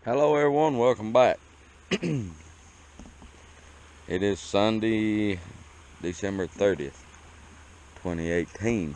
Hello everyone, welcome back. It is Sunday, December 30th, 2018.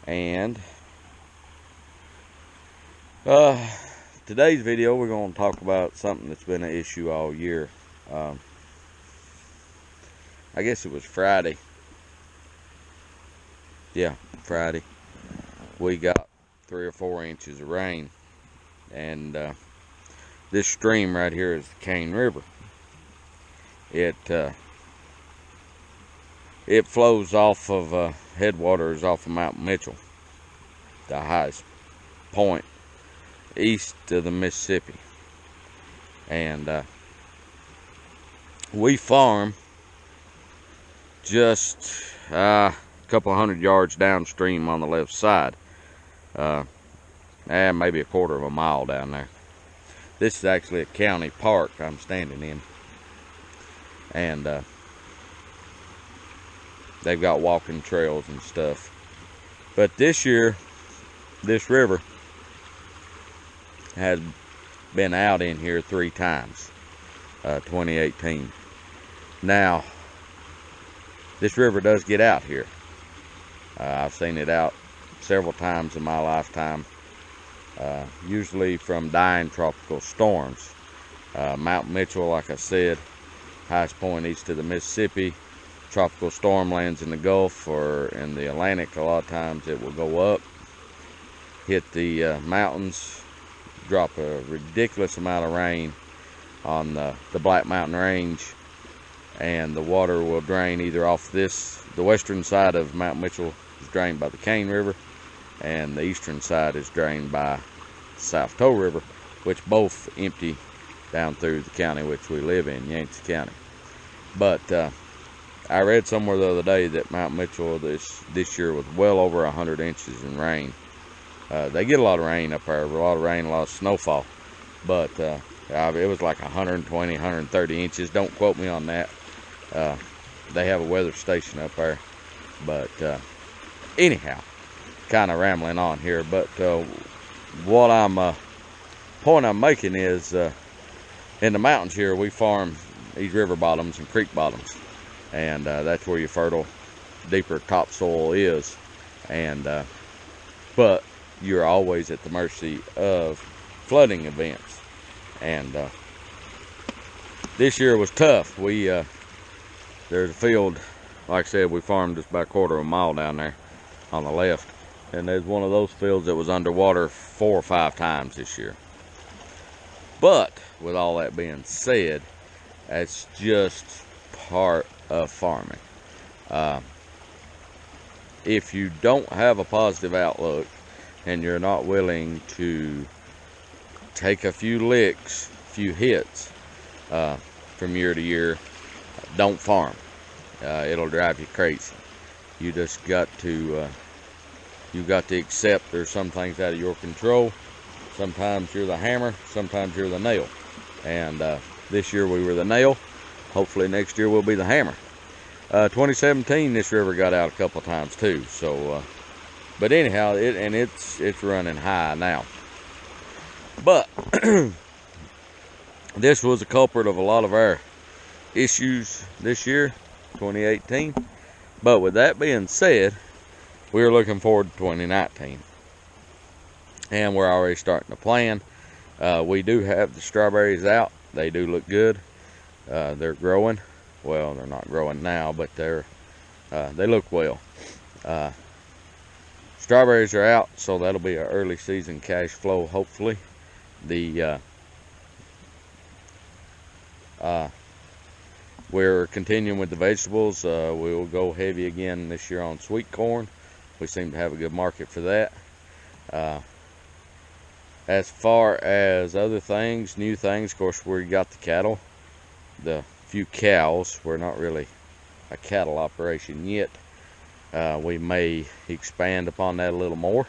And today's video we're going to talk about something that's been an issue all year. I guess it was Friday. Yeah, Friday. We got 3 or 4 inches of rain. And this stream right here is the Cane River. It flows off of headwaters off of Mount Mitchell, the highest point east of the Mississippi. And we farm just a couple hundred yards downstream on the left side. And maybe a quarter of a mile down there. This is actually a county park I'm standing in. And they've got walking trails and stuff. But this year, this river has been out in here 3 times, 2018. Now, this river does get out here. I've seen it out several times in my lifetime. Usually from dying tropical storms. Mount Mitchell, like I said, highest point east of the Mississippi. Tropical storm lands in the Gulf or in the Atlantic. A lot of times it will go up, hit the mountains, drop a ridiculous amount of rain on the Black Mountain Range, and the water will drain either off the western side of Mount Mitchell is drained by the Cane River, and the eastern side is drained by South Toe River, which both empty down through the county which we live in, Yancey County. But I read somewhere the other day that Mount Mitchell this year was well over 100 inches in rain. They get a lot of rain up there, a lot of rain, a lot of snowfall, but it was like 120, 130 inches. Don't quote me on that. They have a weather station up there. But anyhow, kind of rambling on here, but what point I'm making is in the mountains here we farm these river bottoms and creek bottoms, and that's where your fertile, deeper topsoil is. And but you're always at the mercy of flooding events, and this year was tough. There's a field, like I said, we farmed just about a quarter of a mile down there on the left, and there's one of those fields that was underwater 4 or 5 times this year. But with all that being said, that's just part of farming. If you don't have a positive outlook and you're not willing to take a few licks, few hits from year to year, don't farm. It'll drive you crazy. You just got to accept there's some things out of your control. Sometimes you're the hammer, sometimes you're the nail. And this year we were the nail. Hopefully next year we'll be the hammer. 2017, this river got out a couple of times too. So, but anyhow, it's running high now. But this was a culprit of a lot of our issues this year, 2018. But with that being said, we're looking forward to 2019, and we're already starting to plan. We do have the strawberries out. They do look good. They're growing. Well, they're not growing now, but they look well. Strawberries are out, so that'll be an early season cash flow, hopefully. We're continuing with the vegetables. We'll go heavy again this year on sweet corn. We seem to have a good market for that. As far as other things, new things, of course, we got the cattle, the few cows. We're not really a cattle operation yet. We may expand upon that a little more,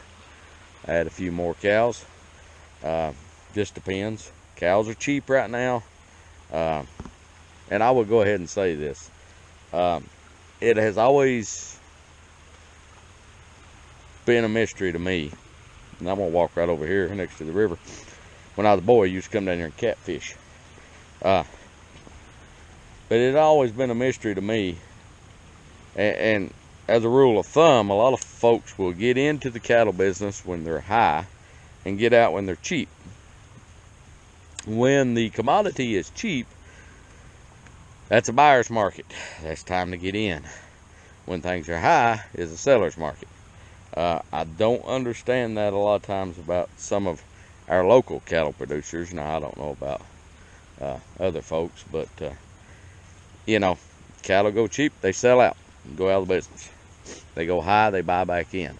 add a few more cows. Just depends. Cows are cheap right now. And I will go ahead and say this. It has always been a mystery to me, and I'm gonna walk right over here next to the river. when I was a boy, I used to come down here and catfish. But it had always been a mystery to me. And as a rule of thumb, a lot of folks will get into the cattle business when they're high and get out when they're cheap. When the commodity is cheap, that's a buyer's market. That's time to get in. When things are high, is a seller's market. I don't understand that a lot of times about some of our local cattle producers. Now, I don't know about other folks, but you know, cattle go cheap, they sell out, go out of the business. They go high, they buy back in.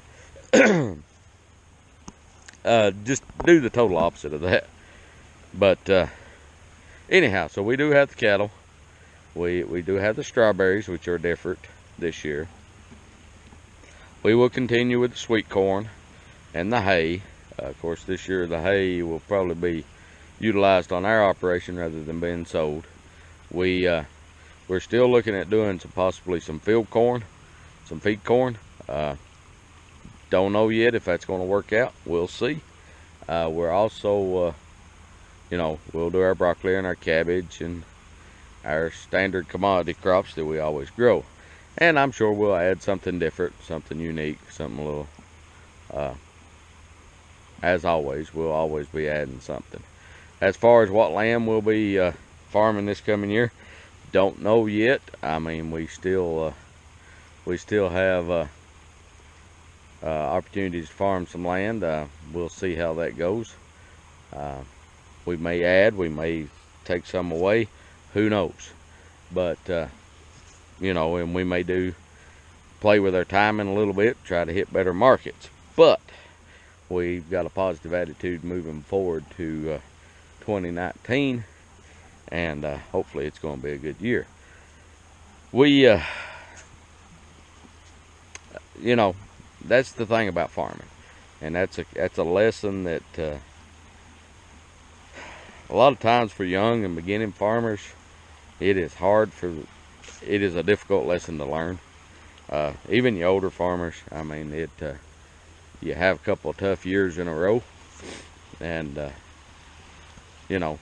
Just do the total opposite of that. But anyhow, so we do have the cattle. We do have the strawberries, which are different this year. We will continue with the sweet corn and the hay. Of course, this year the hay will probably be utilized on our operation rather than being sold. We're still looking at doing possibly some field corn, some feed corn. Don't know yet if that's going to work out. We'll see. We're also, you know, we'll do our broccoli and our cabbage and our standard commodity crops that we always grow. And I'm sure we'll add something different, something unique, something a little, as always, we'll always be adding something. As far as what land we'll be farming this coming year, don't know yet. I mean, we still have opportunities to farm some land. We'll see how that goes. We may add, we may take some away, who knows. But you know, and we may play with our timing a little bit, try to hit better markets. But we've got a positive attitude moving forward to 2019, and hopefully it's going to be a good year. We you know, that's the thing about farming, and that's a lesson that a lot of times for young and beginning farmers, it is a difficult lesson to learn. Even the older farmers, I mean, you have a couple of tough years in a row, and you know,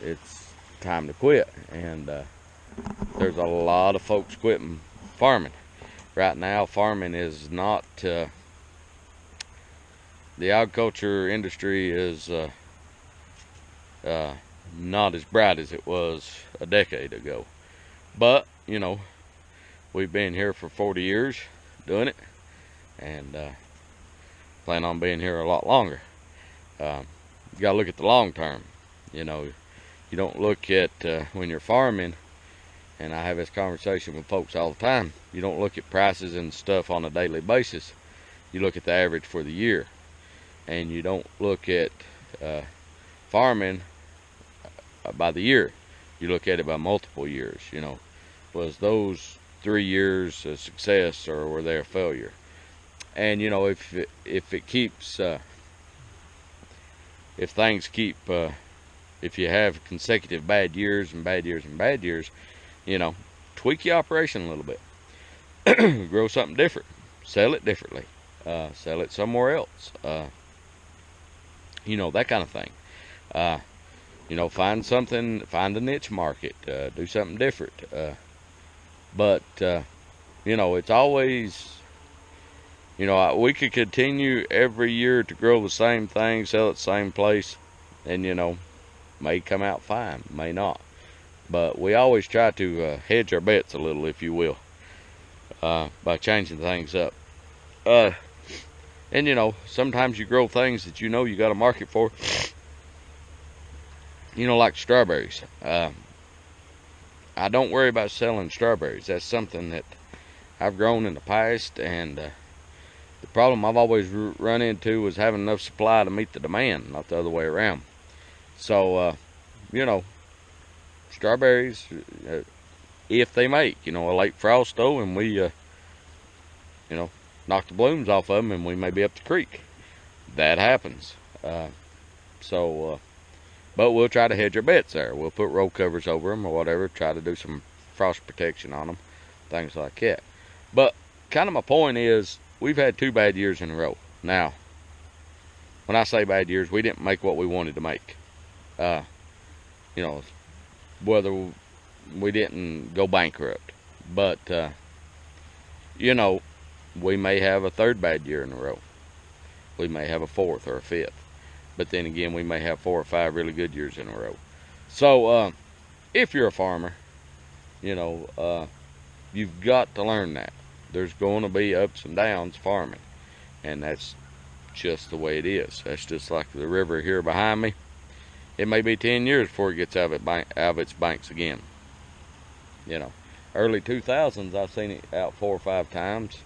it's time to quit. And there's a lot of folks quitting farming right now. Farming is not the agriculture industry is not as bright as it was a decade ago. But you know, we've been here for 40 years doing it, and plan on being here a lot longer. You gotta look at the long term. You know, you don't look at when you're farming, and I have this conversation with folks all the time, you don't look at prices and stuff on a daily basis. You look at the average for the year, and you don't look at farming by the year. You look at it by multiple years. You know, was those 3 years a success, or were they a failure? And you know, if it keeps if things keep if you have consecutive bad years and bad years and bad years, you know, tweak your operation a little bit. Grow something different, sell it differently, sell it somewhere else, you know, that kind of thing. You know, find a niche market, do something different. But you know, it's always, you know, we could continue every year to grow the same thing, sell at the same place, and you know, may come out fine, may not. But we always try to hedge our bets a little, if you will, by changing things up. And you know, sometimes you grow things that you know you got a market for. You know, like strawberries. I don't worry about selling strawberries. That's something that I've grown in the past, and the problem I've always run into was having enough supply to meet the demand, not the other way around. So, you know, strawberries, if they make, you know, a late frost though, and we, you know, knock the blooms off of them, and we may be up the creek. That happens. But we'll try to hedge our bets there. We'll put roll covers over them or whatever, try to do some frost protection on them, things like that. But kind of my point is, we've had 2 bad years in a row. Now, when I say bad years, we didn't make what we wanted to make. You know, whether we didn't go bankrupt, but you know, we may have a third bad year in a row. We may have a fourth or a fifth, but then again, we may have 4 or 5 really good years in a row. So if you're a farmer, you know, you've got to learn that there's going to be ups and downs farming, and that's just the way it is. That's just like the river here behind me. It may be 10 years before it gets out of its banks again. You know, early 2000s, I've seen it out 4 or 5 times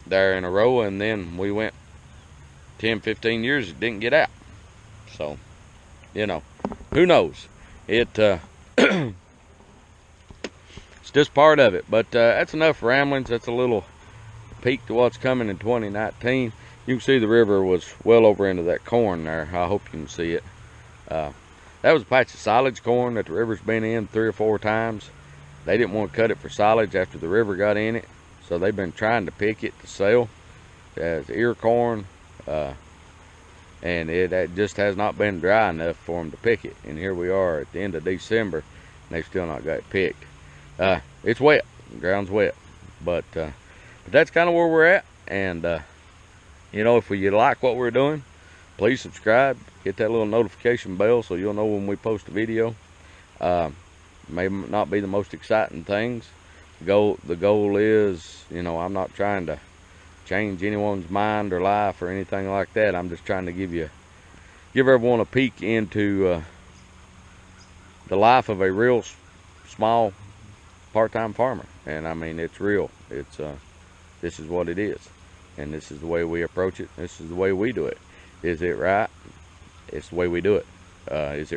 there in a row, and then we went 10, 15 years, it didn't get out. So, you know, who knows? It's just part of it. But that's enough ramblings. That's a little peek to what's coming in 2019. You can see the river was well over into that corn there. I hope you can see it. That was a patch of silage corn that the river's been in 3 or 4 times. They didn't want to cut it for silage after the river got in it, so they've been trying to pick it to sell as ear corn, and it just has not been dry enough for them to pick it. And here we are at the end of December, and they've still not got it picked. It's wet, the ground's wet, but that's kind of where we're at. And you know, if you like what we're doing, please subscribe, hit that little notification bell so you'll know when we post a video. May not be the most exciting things. The goal is, you know, I'm not trying to change anyone's mind or life or anything like that. I'm just trying to give everyone a peek into the life of a real small part-time farmer. And I mean, it's real. It's this is what it is, and this is the way we approach it. This is the way we do it. Is it right? It's the way we do it. Is it